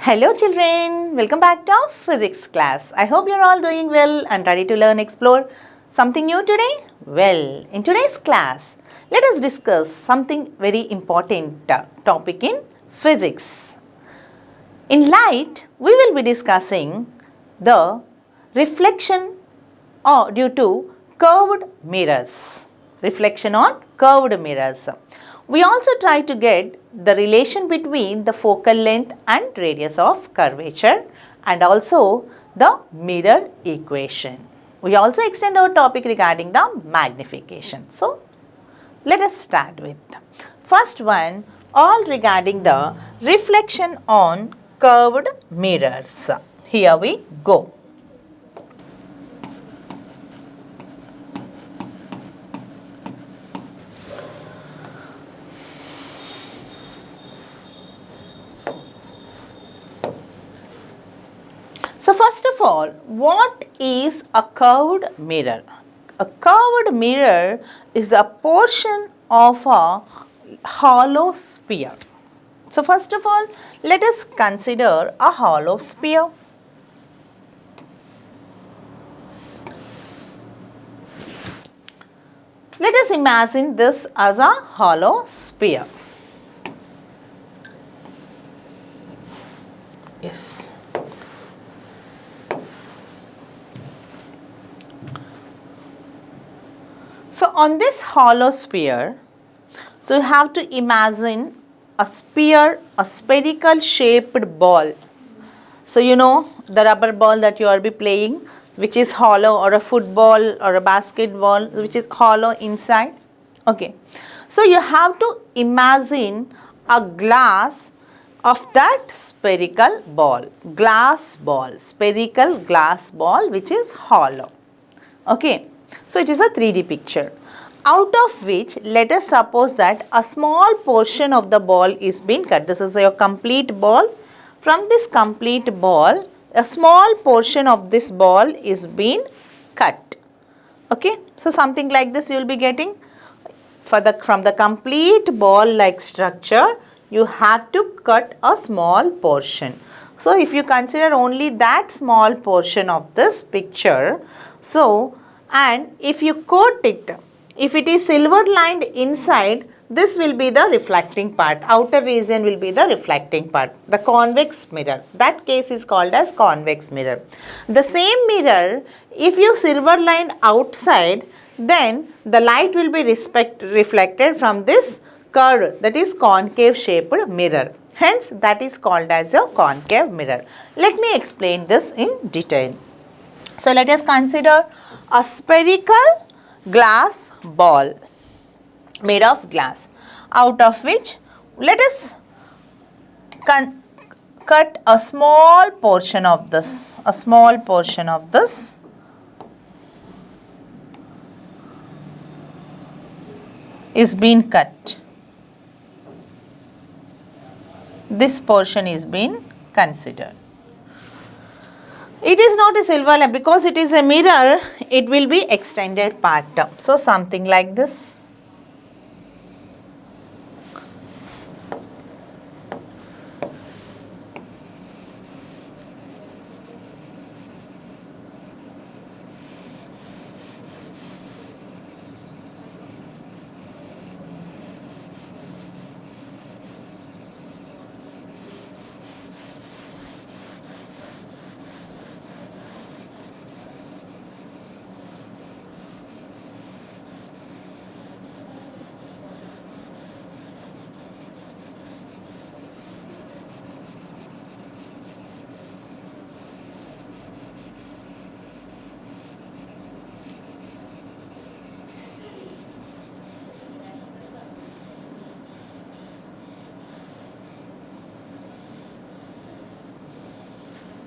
Hello children, welcome back to our physics class. I hope you're all doing well and ready to learn, explore something new today. Well, in today's class, let us discuss something very important topic in physics. In light, we will be discussing the reflection due to curved mirrors. Reflection on curved mirrors. We also try to get the relation between the focal length and radius of curvature and also the mirror equation. We also extend our topic regarding the magnification. So, let us start with first one, all regarding the reflection on curved mirrors. Here we go. So, first of all, what is a curved mirror? A curved mirror is a portion of a hollow sphere. So, first of all, let us consider a hollow sphere. Let us imagine this as a hollow sphere. Yes. So, on this hollow sphere, so you have to imagine a sphere, a spherical shaped ball. So, you know the rubber ball that you are be playing, which is hollow, or a football or a basketball which is hollow inside. Okay. So, you have to imagine a glass of that spherical ball, spherical glass ball which is hollow. Okay. So, it is a 3D picture, out of which let us suppose that a small portion of the ball is being cut. This is your complete ball. From this complete ball, a small portion of this ball is being cut. Okay. So, something like this you will be getting. From the complete ball like structure, you have to cut a small portion. So, if you consider only that small portion of this picture, so and if you coat it, if it is silver lined inside, this will be the reflecting part, outer region will be the reflecting part, the convex mirror. That case is called as convex mirror. The same mirror, if you silver lined outside, then the light will be reflected from this curved, that is concave shaped mirror. Hence, that is called as a concave mirror. Let me explain this in detail. So, let us consider a spherical glass ball made of glass, out of which let us cut a small portion of this, is being cut. This portion is being considered. It is not a silver line because it is a mirror, it will be extended part. So, something like this.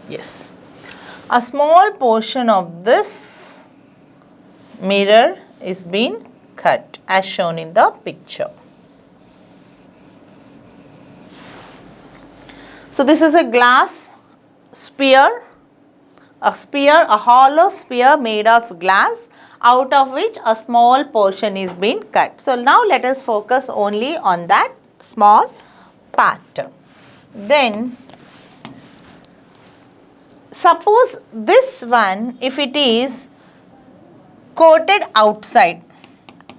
Yes, a small portion of this mirror is being cut as shown in the picture. So, this is a glass sphere, a hollow sphere made of glass, out of which a small portion is being cut. So, now let us focus only on that small part. Then suppose this one, if it is coated outside,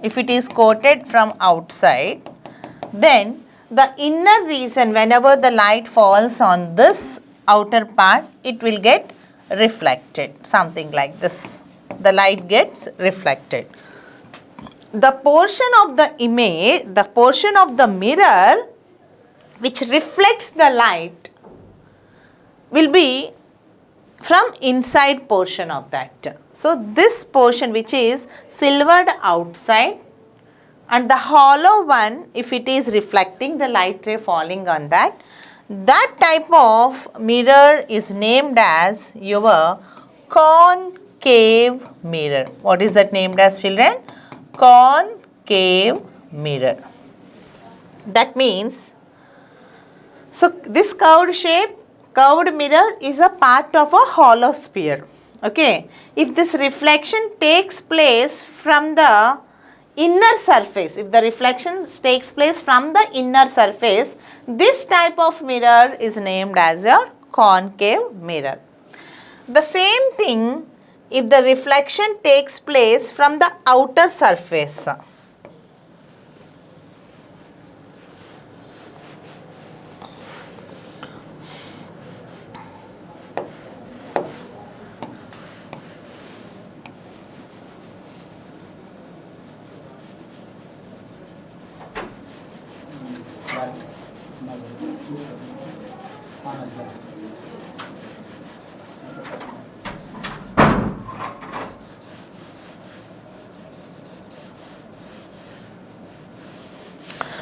if it is coated from outside, then the inner region, whenever the light falls on this outer part, it will get reflected, something like this. The light gets reflected. The portion of the image, the portion of the mirror which reflects the light will be from inside portion of that. So, this portion which is silvered outside, and the hollow one, if it is reflecting the light ray falling on that, that type of mirror is named as your concave mirror. What is that named as, children? Concave mirror. That means, so this curved mirror is a part of a hollow sphere. Okay. If this reflection takes place from the inner surface, if the reflection takes place from the inner surface, this type of mirror is named as your concave mirror. The same thing if the reflection takes place from the outer surface.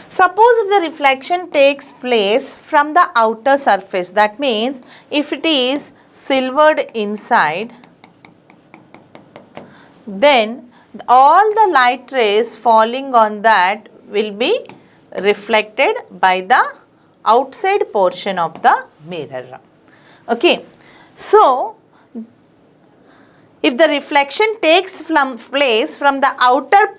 Suppose if the reflection takes place from the outer surface, that means if it is silvered inside, then all the light rays falling on that will be reflected by the outside portion of the mirror. Okay. So, if the reflection takes place from the outer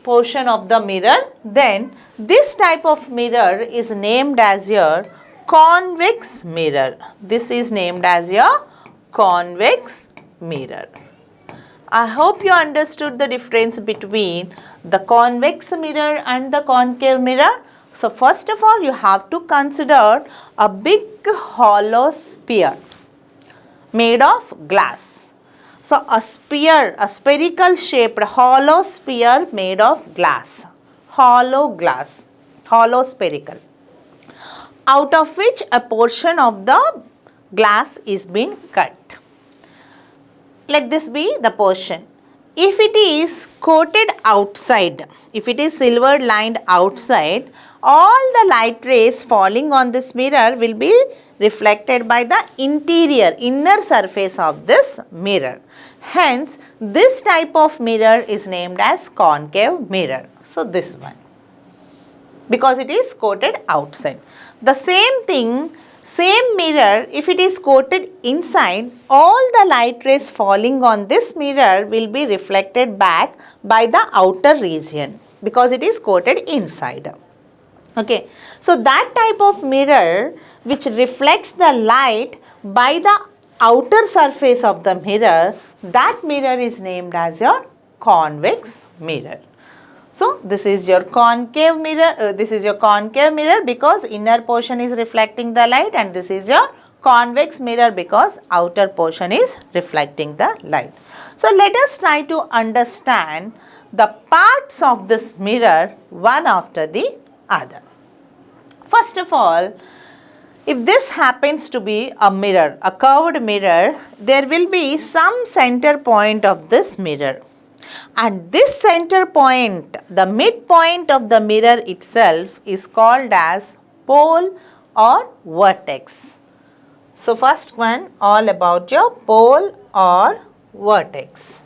portion of the mirror, then this type of mirror is named as your convex mirror. This is named as your convex mirror. I hope you understood the difference between the convex mirror and the concave mirror. So, first of all, you have to consider a big hollow sphere made of glass. So, a sphere, a spherical shaped hollow sphere made of glass, hollow spherical, out of which a portion of the glass is being cut. Let this be the portion. If it is coated outside, if it is silver lined outside, all the light rays falling on this mirror will be reflected by the inner surface of this mirror. Hence, this type of mirror is named as concave mirror. So, this one, because it is coated outside. The same thing, same mirror, if it is coated inside, all the light rays falling on this mirror will be reflected back by the outer region, because it is coated inside. Okay. So, that type of mirror which reflects the light by the outer surface of the mirror, that mirror is named as your convex mirror. So, this is your concave mirror, because inner portion is reflecting the light, and this is your convex mirror because outer portion is reflecting the light. So, let us try to understand the parts of this mirror one after the other. First of all, if this happens to be a mirror, a curved mirror, there will be some center point of this mirror. And this center point, the midpoint of the mirror itself, is called as pole or vertex. So, first one, all about your pole or vertex.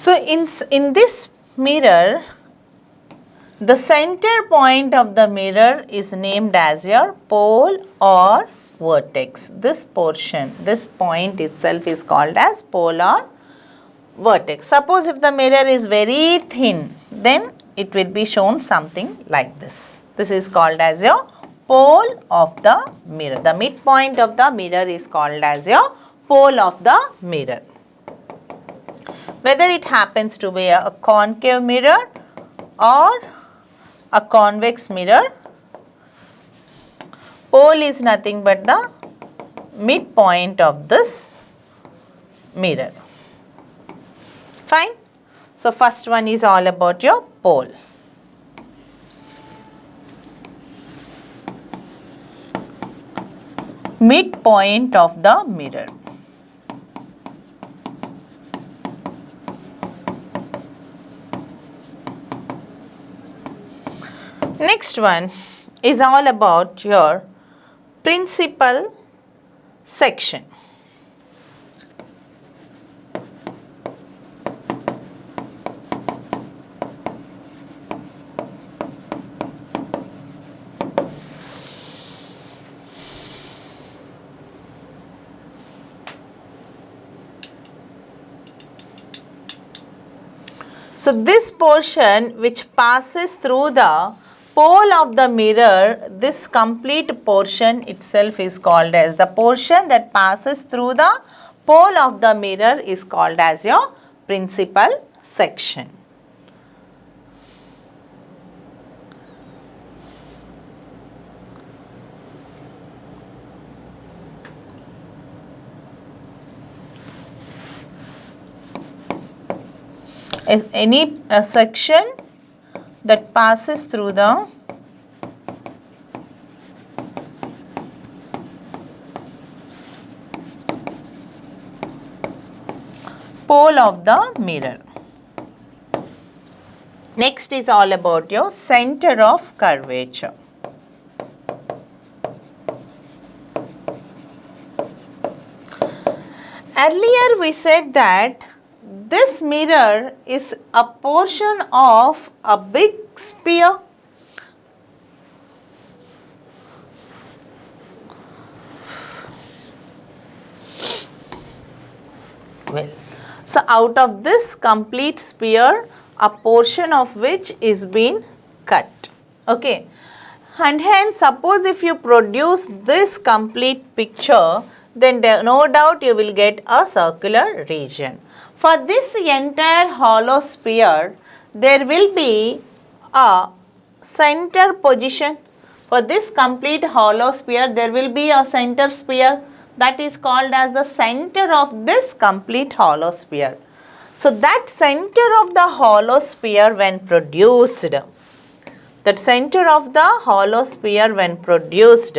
So in this mirror, the center point of the mirror is named as your pole or vertex. This portion, this point itself is called as pole or vertex. Suppose if the mirror is very thin, then it will be shown something like this. This is called as your pole of the mirror. The midpoint of the mirror is called as your pole of the mirror. Whether it happens to be a concave mirror or a convex mirror, pole is nothing but the midpoint of this mirror. Fine. So, first one is all about your pole. Midpoint of the mirror. Next one is all about your principal section. So, this portion which passes through the pole of the mirror, this complete portion itself is called as, the portion that passes through the pole of the mirror is called as your principal section. Any section that passes through the pole of the mirror. Next is all about your center of curvature. Earlier we said that this mirror is a portion of a big sphere. Well, so out of this complete sphere, a portion of which is being cut. Okay. And hence, suppose if you produce this complete picture, then no doubt you will get a circular region. For this entire hollow sphere, there will be a center position. For this complete hollow sphere, there will be a center sphere that is called as the center of this complete hollow sphere. So, that center of the hollow sphere when produced, that center of the hollow sphere when produced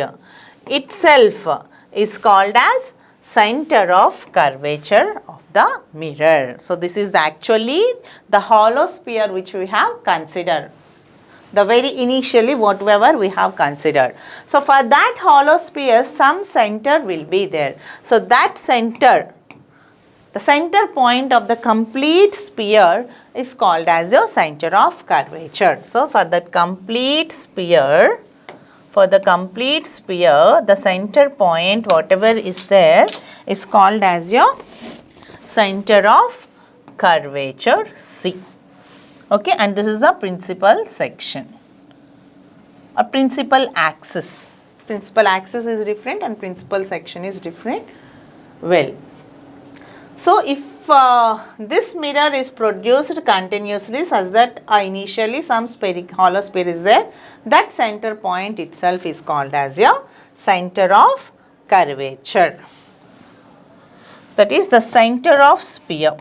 itself is called as center of curvature of the mirror. So, this is actually the hollow sphere which we have considered, the very initially whatever we have considered. So, for that hollow sphere some center will be there. So, that center, the center point of the complete sphere is called as your center of curvature. So, for that complete sphere, the center point whatever is there is called as your center of curvature C. Okay, and this is the principal section, a principal axis. Principal axis is different and principal section is different. Well, so if this mirror is produced continuously such that initially some hollow sphere is there, that center point itself is called as your center of curvature. That is the center of sphere.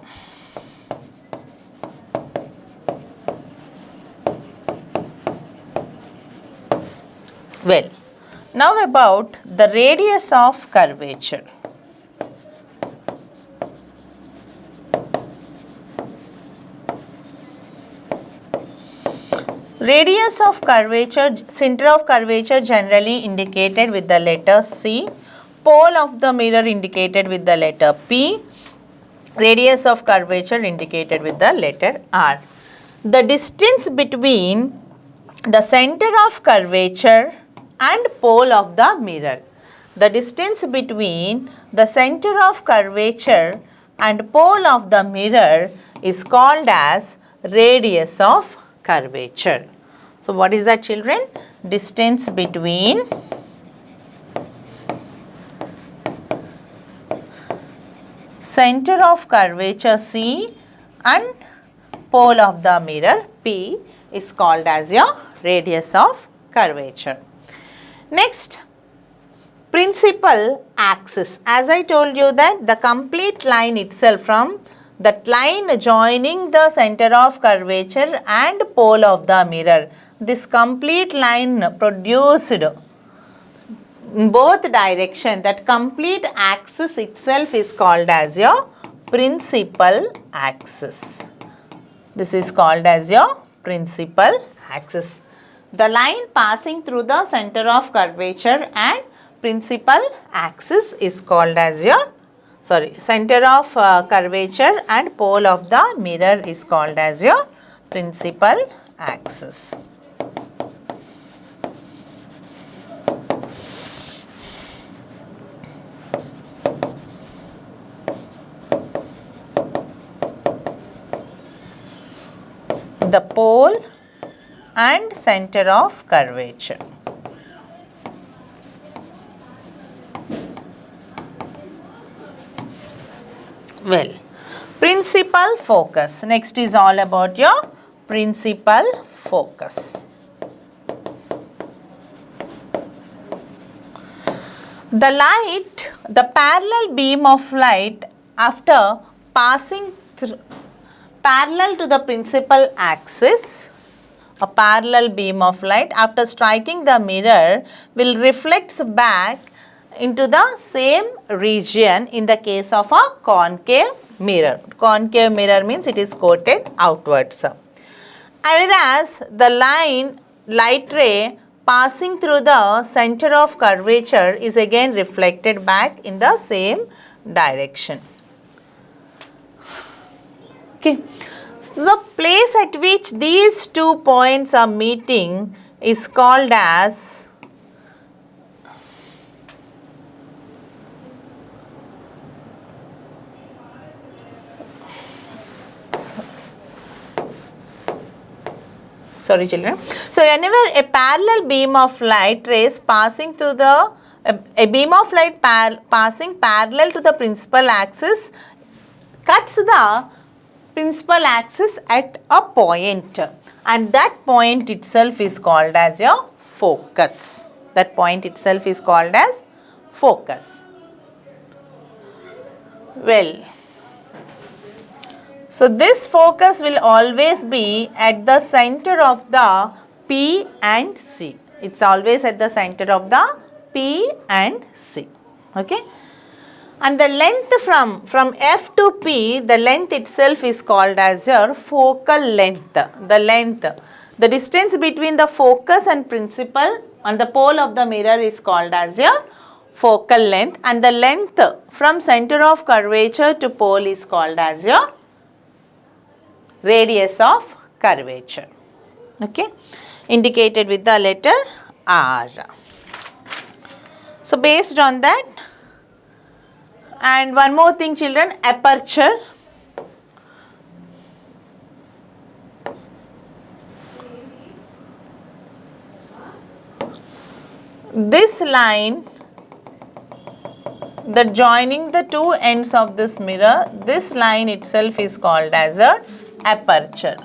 Well, now about the radius of curvature. Radius of curvature, center of curvature generally indicated with the letter C, pole of the mirror indicated with the letter P, Radius of curvature indicated with the letter R. The distance between the center of curvature and pole of the mirror. The distance between the center of curvature and pole of the mirror is called as radius of curvature. So, what is that, children? Distance between center of curvature C and pole of the mirror P is called as your radius of curvature. Next, principal axis. As I told you that the complete line itself, from that line joining the center of curvature and pole of the mirror, this complete line produced in both direction, that complete axis itself is called as your principal axis. This is called as your principal axis. The line passing through the center of curvature and principal axis is called as your, center of curvature and pole of the mirror is called as your principal axis. The pole and center of curvature. Well, principal focus. Next is all about your principal focus. The light, the parallel beam of light after passing through parallel to the principal axis, a parallel beam of light after striking the mirror will reflect back into the same region in the case of a concave mirror. Concave mirror means it is coated outwards. Whereas the light ray passing through the center of curvature is again reflected back in the same direction. Okay. So, the place at which these 2 points are meeting is called as sorry children. So, whenever a parallel beam of light rays passing through the a beam of light passing parallel to the principal axis cuts the principal axis at a point, and that point itself is called as your focus. That point itself is called as focus. Well, so this focus will always be at the center of the P and C. It's always at the center of the P and C. Okay. And the length from F to P, the length itself is called as your focal length. The distance between the focus and principal on the pole of the mirror is called as your focal length, and the length from center of curvature to pole is called as your radius of curvature. Okay, indicated with the letter R. So, based on that, and one more thing children, aperture. This line that joining the two ends of this mirror, this line itself is called as a aperture.